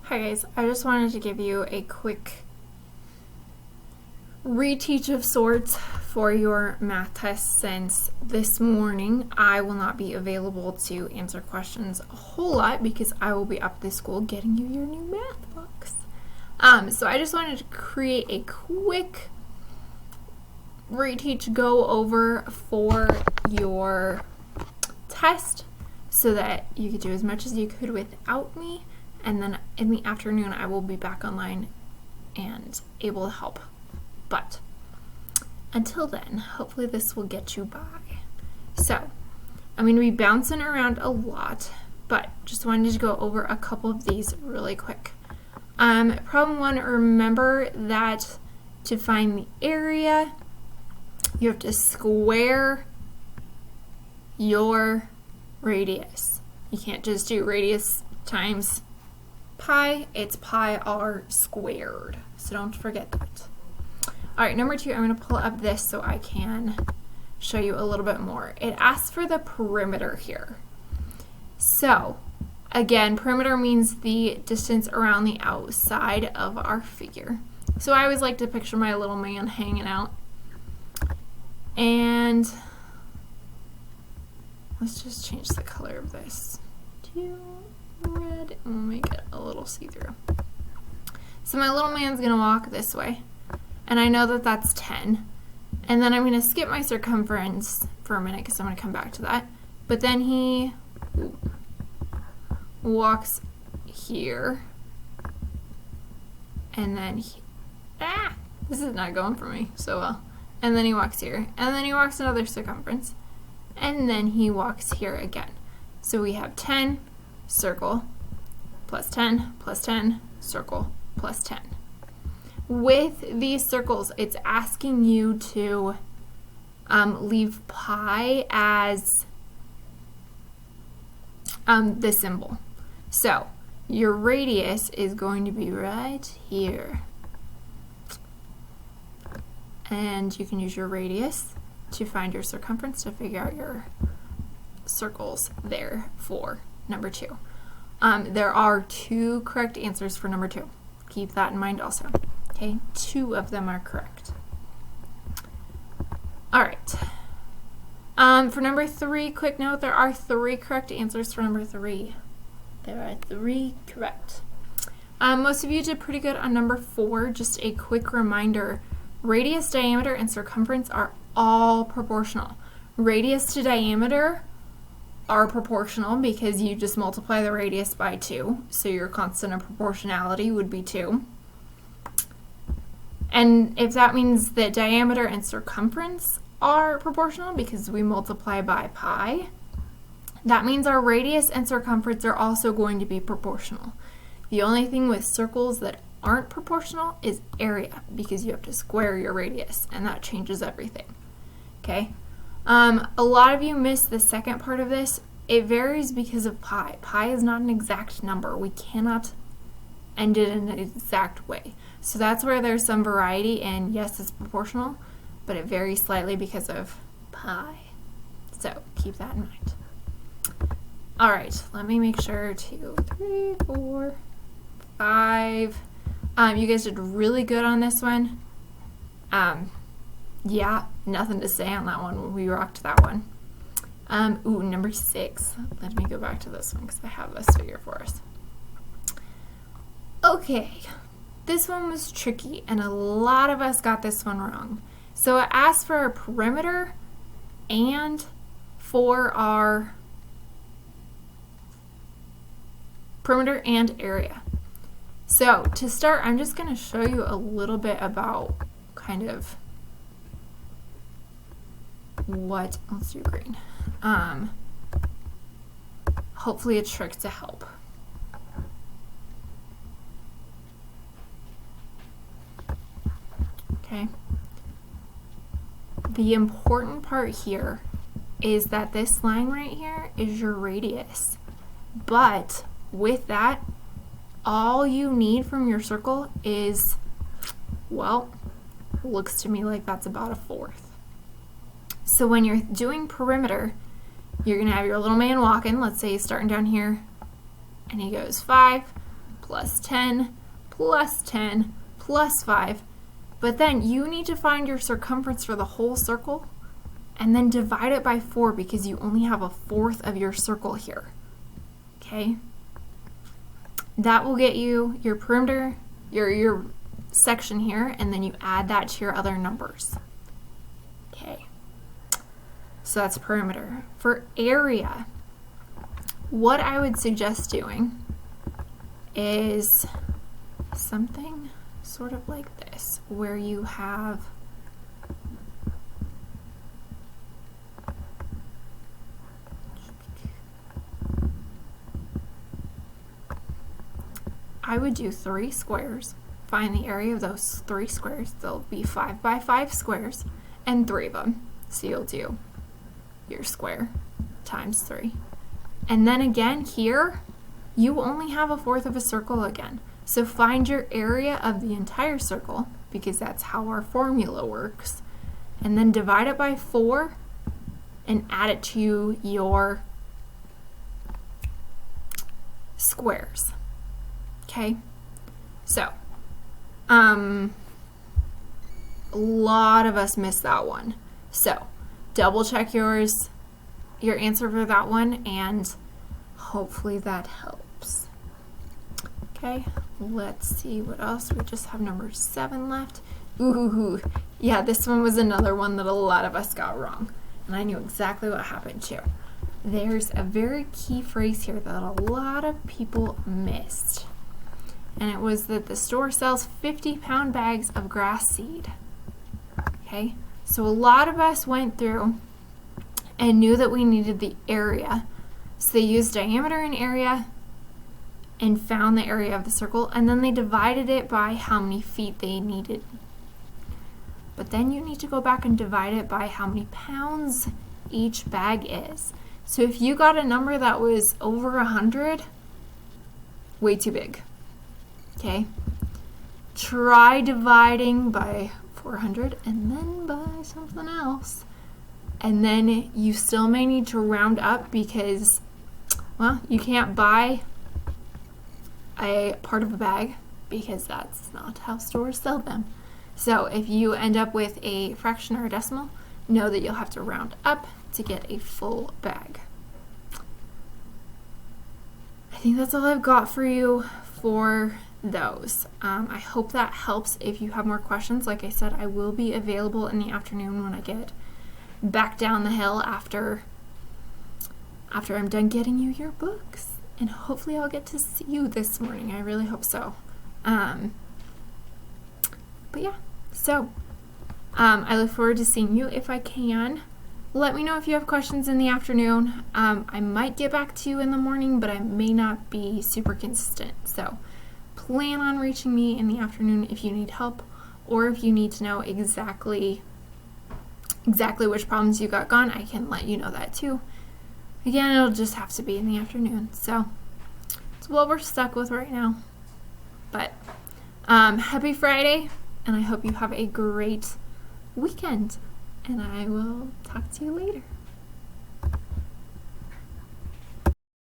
Hi guys, I just wanted to give you a quick reteach of sorts for your math test since this morning I will not be available to answer questions a whole lot because I will be up at the school getting you your new math books. So I just wanted to create a quick reteach go over for your test so that you could do as much as you could without me. And then in the afternoon, I will be back online and able to help. But until then, hopefully this will get you by. So I'm going to be bouncing around a lot, but just wanted to go over a couple of these really quick. Problem one, remember that to find the area, you have to square your radius. You can't just do radius times pi, it's pi r squared. So don't forget that. All right, number two, I'm going to pull up this so I can show you a little bit more. It asks for the perimeter here. So again, perimeter means the distance around the outside of our figure. So I always like to picture my little man hanging out. And let's just change the color of this to red and we'll make it a little see-through. So my little man's gonna walk this way, and I know that that's 10, and then I'm gonna skip my circumference for a minute because I'm gonna come back to that, but then he walks here, and then this is not going for me so well, and then he walks here, and then he walks another circumference, and then he walks here again. So we have 10 circle, plus 10, plus 10, circle, plus 10. With these circles, it's asking you to leave pi as the symbol. So your radius is going to be right here. And you can use your radius to find your circumference to figure out your circles there for number two. There are two correct answers for number two. Keep that in mind also. Okay, two of them are correct. All right. For number three, quick note, there are three correct answers for number three. There are three correct. Most of you did pretty good on number four. Just a quick reminder, radius, diameter, and circumference are all proportional. Radius to diameter are proportional because you just multiply the radius by 2, so your constant of proportionality would be 2. And if that means that diameter and circumference are proportional because we multiply by pi, that means our radius and circumference are also going to be proportional. The only thing with circles that aren't proportional is area, because you have to square your radius, and that changes everything. Okay? A lot of you missed the second part of this. It varies because of pi. Pi is not an exact number. We cannot end it in an exact way. So that's where there's some variety, and yes, it's proportional, but it varies slightly because of pi. So keep that in mind. All right, let me make sure 2, 3, 4, 5. You guys did really good on this one. Yeah, nothing to say on that one. We rocked that one. Number 6. Let me go back to this one because I have this figure for us. Okay, this one was tricky, and a lot of us got this one wrong. So it asked for our perimeter and for our perimeter and area. So to start, I'm just going to show you a little bit about kind of what, let's do green. Hopefully a trick to help. Okay. The important part here is that this line right here is your radius. But with that, all you need from your circle is, well, looks to me like that's about 1/4. So when you're doing perimeter, you're going to have your little man walking. Let's say he's starting down here, and he goes 5 plus 10, plus 10, plus 5. But then you need to find your circumference for the whole circle and then divide it by 4 because you only have a fourth of your circle here. Okay? That will get you your perimeter, your section here, and then you add that to your other numbers. Okay. So that's perimeter. For area, what I would suggest doing is something sort of like this, where you have I would do 3 squares, find the area of those 3 squares. There'll be 5 by 5 squares and 3 of them. So you'll do your square times 3. And then again here, you only have a fourth of a circle again. So find your area of the entire circle, because that's how our formula works, and then divide it by 4 and add it to your squares. Okay? So, a lot of us missed that one. So, double check your answer for that one, and hopefully that helps. Okay, let's see what else. We just have number 7 left. Ooh, yeah, this one was another one that a lot of us got wrong, and I knew exactly what happened too. There's a very key phrase here that a lot of people missed, and it was that the store sells 50-pound bags of grass seed. Okay, so a lot of us went through and knew that we needed the area, so they used diameter and area and found the area of the circle, and then they divided it by how many feet they needed. But then you need to go back and divide it by how many pounds each bag is. So if you got a number that was over 100, way too big. Okay? Try dividing by 400 and then by something else. And then you still may need to round up because, well, you can't buy a part of a bag because that's not how stores sell them. So if you end up with a fraction or a decimal, know that you'll have to round up to get a full bag. I think that's all I've got for you for those. I hope that helps. If you have more questions, like I said, I will be available in the afternoon when I get back down the hill after I'm done getting you your books. And hopefully I'll get to see you this morning. I really hope so. But yeah, so I look forward to seeing you if I can. Let me know if you have questions in the afternoon. I might get back to you in the morning, but I may not be super consistent. So plan on reaching me in the afternoon if you need help, or if you need to know exactly which problems you got gone, I can let you know that too. Again, it'll just have to be in the afternoon. So it's what we're stuck with right now. But happy Friday, and I hope you have a great weekend. And I will talk to you later.